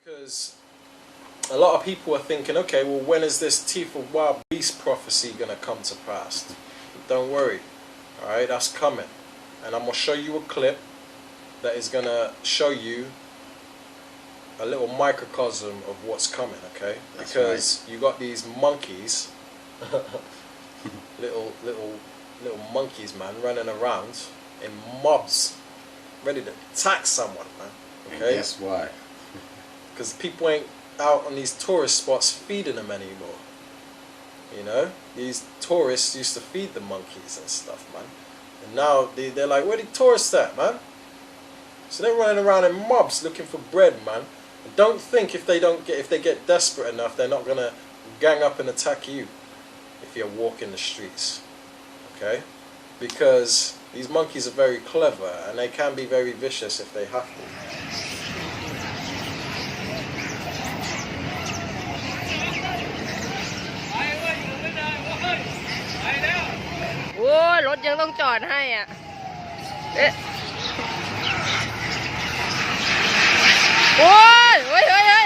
Because a lot of people are thinking, okay, well, when is this Teeth of Wild Beast prophecy going to come to pass? Don't worry, alright, that's coming. And I'm going to show you a clip that is going to show you a little microcosm of what's coming, okay? That's because right. you got these monkeys, little monkeys, man, running around in mobs, ready to attack someone, man. Okay? And guess why? Because people ain't out on these tourist spots feeding them anymore. You know, these tourists used to feed the monkeys and stuff, man. And now they're like, where the tourists at, man? So they're running around in mobs looking for bread, man. And don't think if they get desperate enough, they're not gonna gang up and attack you if you're walking the streets. Okay? Because these monkeys are very clever and they can be very vicious if they have to. Oh, รถยังต้องจอดให้อ่ะเอ๊ะโอ้ยเฮ้ยเฮ้ยเฮ้ย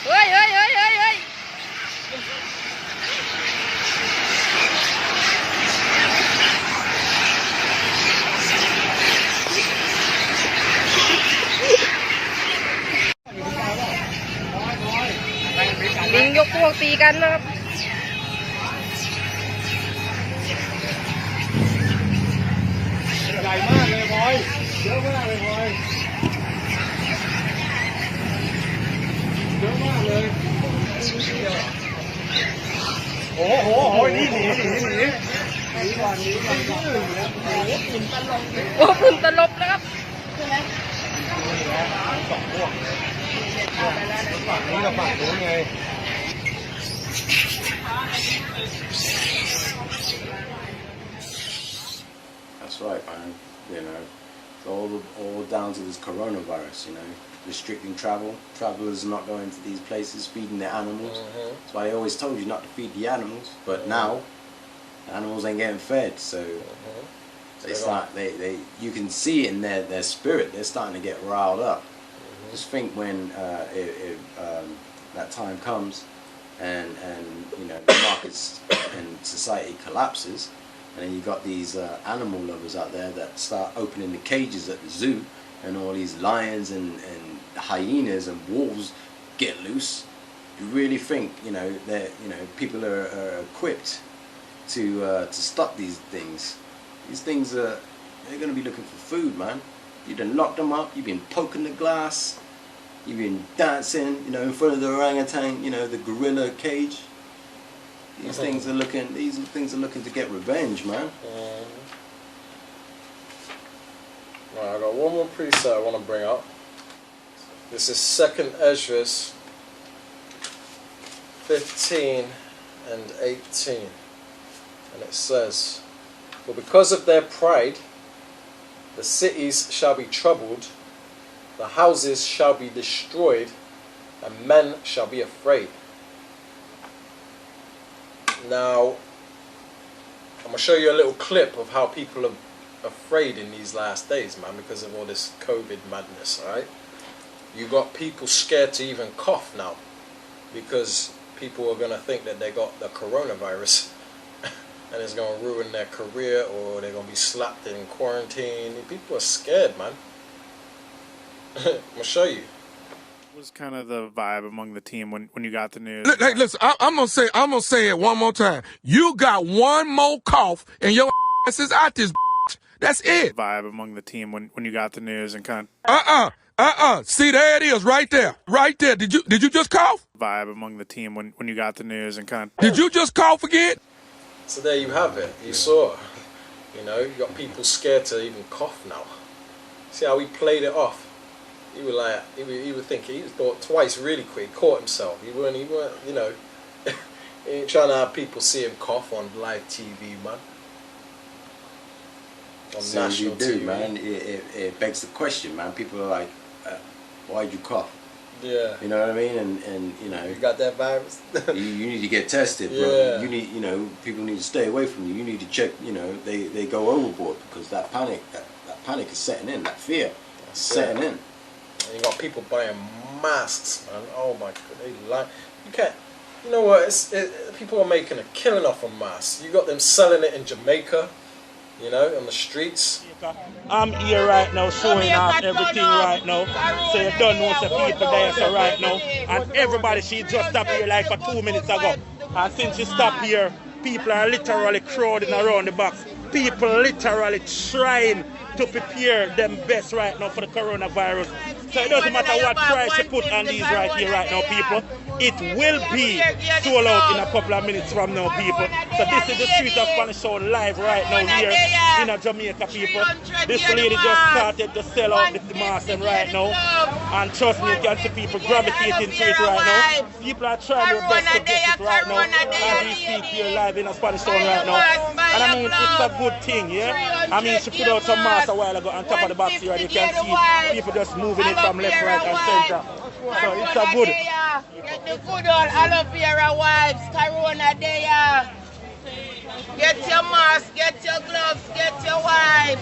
เฮ้ยเฮ้ยเฮ้ยเฮ้ยเฮ้ยเฮ้ยลิงยกพวกตีกันนะครับใหญ่มากเลยบอยเยอะมากเลยบอยเยอะมากเลยโอ้โหนี่หนีก่อนโอ้ฝุ่นตลบนะครับสองพวกฝั่งนี้กับฝั่งนู้นไงThat's right, man. You know, it's all down to this coronavirus. You know, restricting travel. Travelers not going to these places, feeding their animals. That's why they always told you not to feed the animals. But now, the animals ain't getting fed, so they you can see it in their spirit. They're starting to get riled up. Just think when that time comes, and you know the markets and society collapses. And then you got these animal lovers out there that start opening the cages at the zoo, and all these lions and hyenas and wolves get loose. You really think that people are equipped to stop these things? These things they're going to be looking for food, man. You done locked them up. You've been poking the glass. You've been dancing, in front of the orangutan, the gorilla cage. These things are looking to get revenge, man. Right, I got one more preset I want to bring up. This is 2nd Esdras 15 and 18. And it says, "For because of their pride, the cities shall be troubled, the houses shall be destroyed, and men shall be afraid." Now, I'm going to show you a little clip of how people are afraid in these last days, man, because of all this COVID madness, alright? You got people scared to even cough now, because people are going to think that they got the coronavirus, and it's going to ruin their career, or they're going to be slapped in quarantine. People are scared, man. I'm going to show you. Was kind of the vibe among the team when you got the news? Hey, listen, I'm gonna say it one more time. You got one more cough and your ass is out this bitch. That's it. Vibe among the team when you got the news and kind See, there it is, right there. Did you just cough? Vibe among the team when you got the news and kind Did you just cough again? So there you have it. You saw. You got people scared to even cough now. See how he played it off. He was like, he was thinking, he thought twice really quick, caught himself. He weren't, he ain't trying to have people see him cough on live TV, man. On national TV. Man. It begs the question, man. People are like, why'd you cough? Yeah. You know what I mean? And you got that virus? you need to get tested, bro. Yeah. You need, people need to stay away from you. You need to check, they go overboard because that panic is setting in, that fear is setting in. And you got people buying masks, man. Oh my god, they like. You can't. You know what? People are making a killing off of masks. You got them selling it in Jamaica, you know, on the streets. I'm here right now showing off everything right now. So you don't know the people there so right now. And everybody, she just stopped here like for 2 minutes ago. And since she stopped here, people are literally crowding around the box. People literally trying to prepare them best right now for the coronavirus. So it doesn't matter what price you put on these right here right now, people. It will be sold out in a couple of minutes from now, people. So this is the street of Spanish Town live right now here in Jamaica, people. This lady just started to sell out the mask right now. And trust me, you can see people gravitating to it right now. People are trying their best to get it right now as we speak here live in Spanish Town right now. And I mean, it's a good thing, yeah? I mean, she put out some masks a while ago on top of the box here, and you can see people just moving it from left, right, and center. So it's a good. Get the good old aloe vera wipes, Corona there. Get your mask, get your gloves, get your wipes.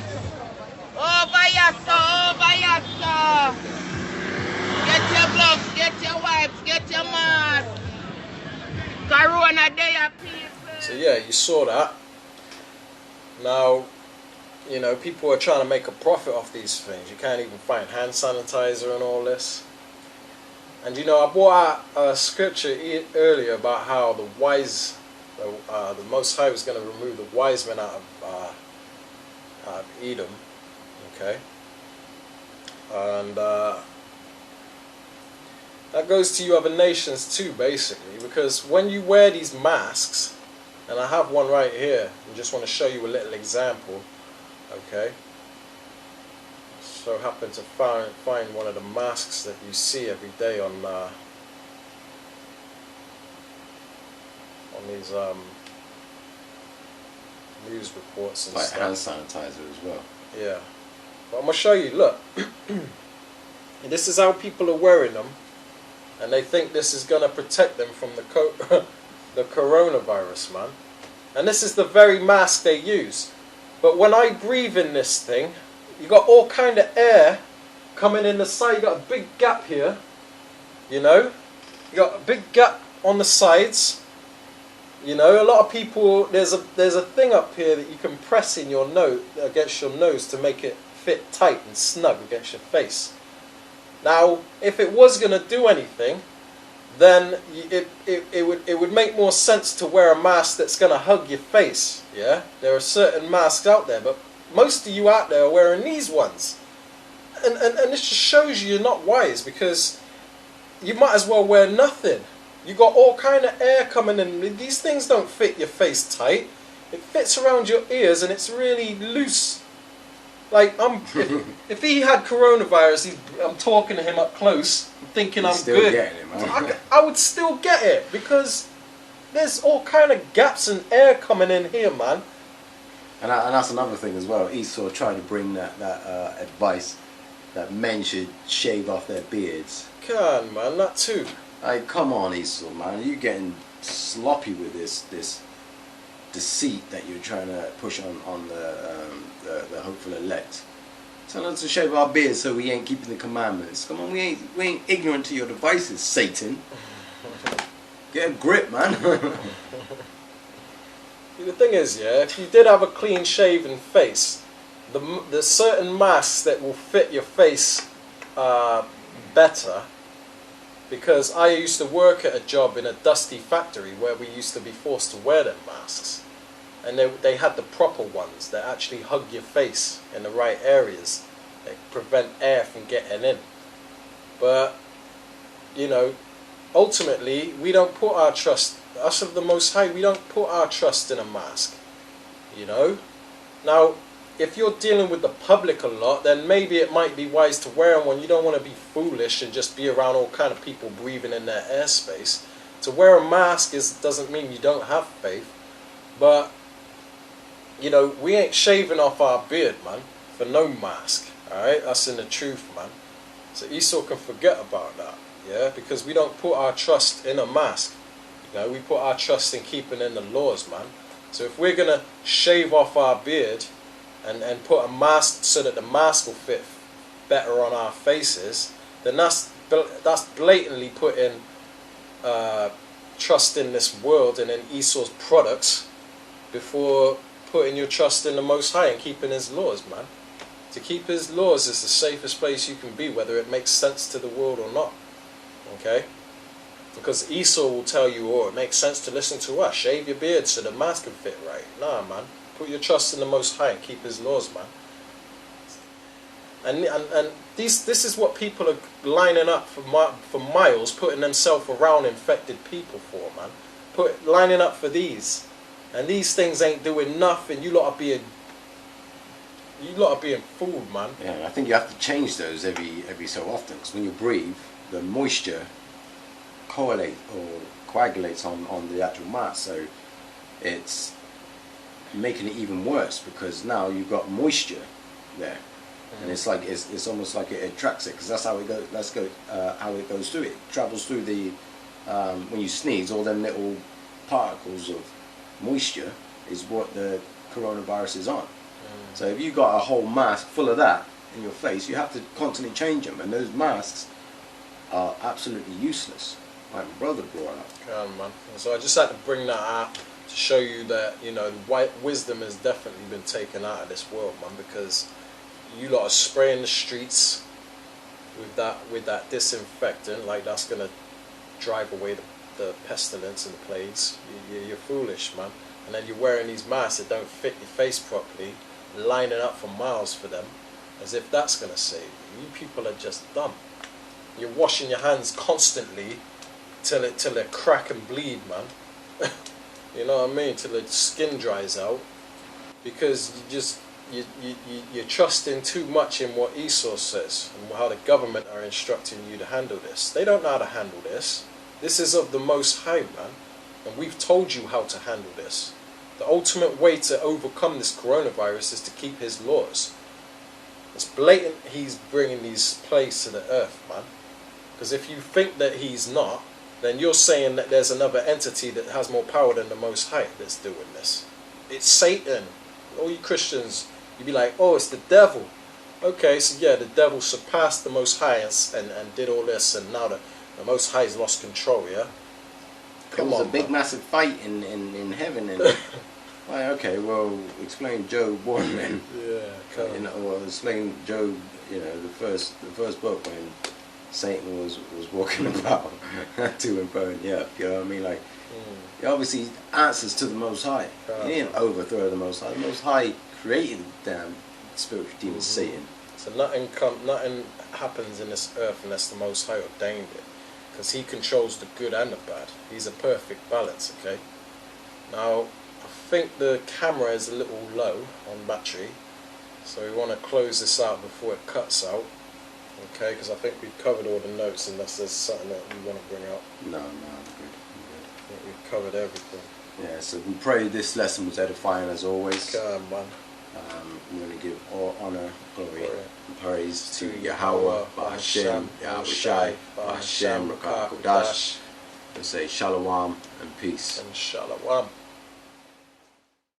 Over here, over here. Get your gloves, get your wipes, get your mask. Corona there, people. So yeah, you saw that. Now, you know, people are trying to make a profit off these things. You can't even find hand sanitizer and all this. And you know, I brought out a scripture earlier about how the Most High was going to remove the wise men out of Edom. Okay, and that goes to you other nations too, basically, because when you wear these masks, and I have one right here, I just want to show you a little example. Okay, so happen to find one of the masks that you see every day on these news reports and like stuff. hand sanitizer as well. Yeah, but I'm gonna show you. Look, and this is how people are wearing them, and they think this is gonna protect them from the the coronavirus, man. And this is the very mask they use. But when I breathe in this thing, you got all kind of air coming in the side. You got a big gap here, you know. You got a big gap on the sides. You know, a lot of people, there's a thing up here that you can press in your nose against your nose to make it fit tight and snug against your face. Now, if it was going to do anything, then it would make more sense to wear a mask that's going to hug your face. Yeah, there are certain masks out there, but most of you out there are wearing these ones, and this just shows you're not wise, because you might as well wear nothing. You got all kind of air coming in. These things don't fit your face tight. It fits around your ears, and it's really loose. Like if he had coronavirus, I'm talking to him up close, thinking I'm still good. getting it, man. I would still get it, because there's all kind of gaps and air coming in here, man. And that's another thing as well. Esau tried to bring that advice that men should shave off their beards. Come on, man, that too. Like, come on, Esau, man. You're getting sloppy with this deceit that you're trying to push on the hopeful elect. Tell us to shave our beards so we ain't keeping the commandments. Come on, we ain't ignorant to your devices, Satan. Get a grip, man. The thing is, yeah, if you did have a clean shaven face, the certain masks that will fit your face better, because I used to work at a job in a dusty factory where we used to be forced to wear them masks, and they had the proper ones that actually hug your face in the right areas, that prevent air from getting in. But you know, ultimately, we don't put our trust, us of the Most High, we don't put our trust in a mask, you know. Now, if you're dealing with the public a lot, then maybe it might be wise to wear them when you don't want to be foolish and just be around all kind of people breathing in their airspace. To wear a mask doesn't mean you don't have faith, but, you know, we ain't shaving off our beard, man, for no mask, alright? That's in the truth, man. So Esau can forget about that. Yeah, because we don't put our trust in a mask. You know, we put our trust in keeping in the laws, man. So if we're gonna shave off our beard and put a mask so that the mask will fit better on our faces, then that's that's blatantly putting trust in this world and in Esau's products before putting your trust in the Most High and keeping His laws, man. To keep His laws is the safest place you can be, whether it makes sense to the world or not. Okay? Because Esau will tell you, oh, it makes sense to listen to us. Shave your beard so the mask can fit right. Nah, man. Put your trust in the Most High and keep His laws, man. And this is what people are lining up for miles, putting themselves around infected people for, man. Lining up for these. And these things ain't doing nothing. You lot are being fooled, man. Yeah, I think you have to change those every so often, because when you breathe, the moisture coagulates on the actual mask, so it's making it even worse, because now you've got moisture there, and it's like it's almost like it attracts it, because that's how it goes. How it goes through it. It travels through the when you sneeze, all them little particles of moisture is what the coronavirus is on. So if you got a whole mask full of that in your face, you have to constantly change them, and those masks are absolutely useless. My brother brought up. Man. So I just had to bring that out to show you that, you know, white wisdom has definitely been taken out of this world, man, because you lot are spraying the streets with that disinfectant, like that's gonna drive away the pestilence and the plagues. You're foolish, man. And then you're wearing these masks that don't fit your face properly, lining up for miles for them, as if that's gonna save you. You people are just dumb. You're washing your hands constantly till they crack and bleed, man. You know what I mean? Till the skin dries out, because you're trusting too much in what Esau says and how the government are instructing you to handle this. They don't know how to handle this. This is of the Most High, man, and we've told you how to handle this. The ultimate way to overcome this coronavirus is to keep His laws. It's blatant He's bringing these plagues to the earth, man. Because if you think that He's not, then you're saying that there's another entity that has more power than the Most High that's doing this. It's Satan. All you Christians, you'd be like, oh, it's the devil. Okay, so yeah, the devil surpassed the Most High and did all this, and now the Most High's lost control, yeah? Come on, a big, massive fight in heaven, and like, okay, well, explain Job 1 then. Yeah, you know, or explain Job, you know, the first book when Satan was walking about to and fro in the earth. You know what I mean? Like, he obviously answers to the Most High. He didn't overthrow the Most High. The Most High created the damn spiritual demon Satan. So nothing happens in this earth unless the Most High ordained it, because He controls the good and the bad. He's a perfect balance. Okay. Now, I think the camera is a little low on battery, so we want to close this out before it cuts out. Okay, because I think we've covered all the notes, unless there's something that we want to bring up. No, I'm good. I think we've covered everything. Yeah, so we pray this lesson was edifying as always. Man. We're going to give all honor, glory, and praise to Yahweh, Ba'ashem, Yahushai, Ba'ashem, Rakah Kodash. And say Shalom and peace. And Shalom.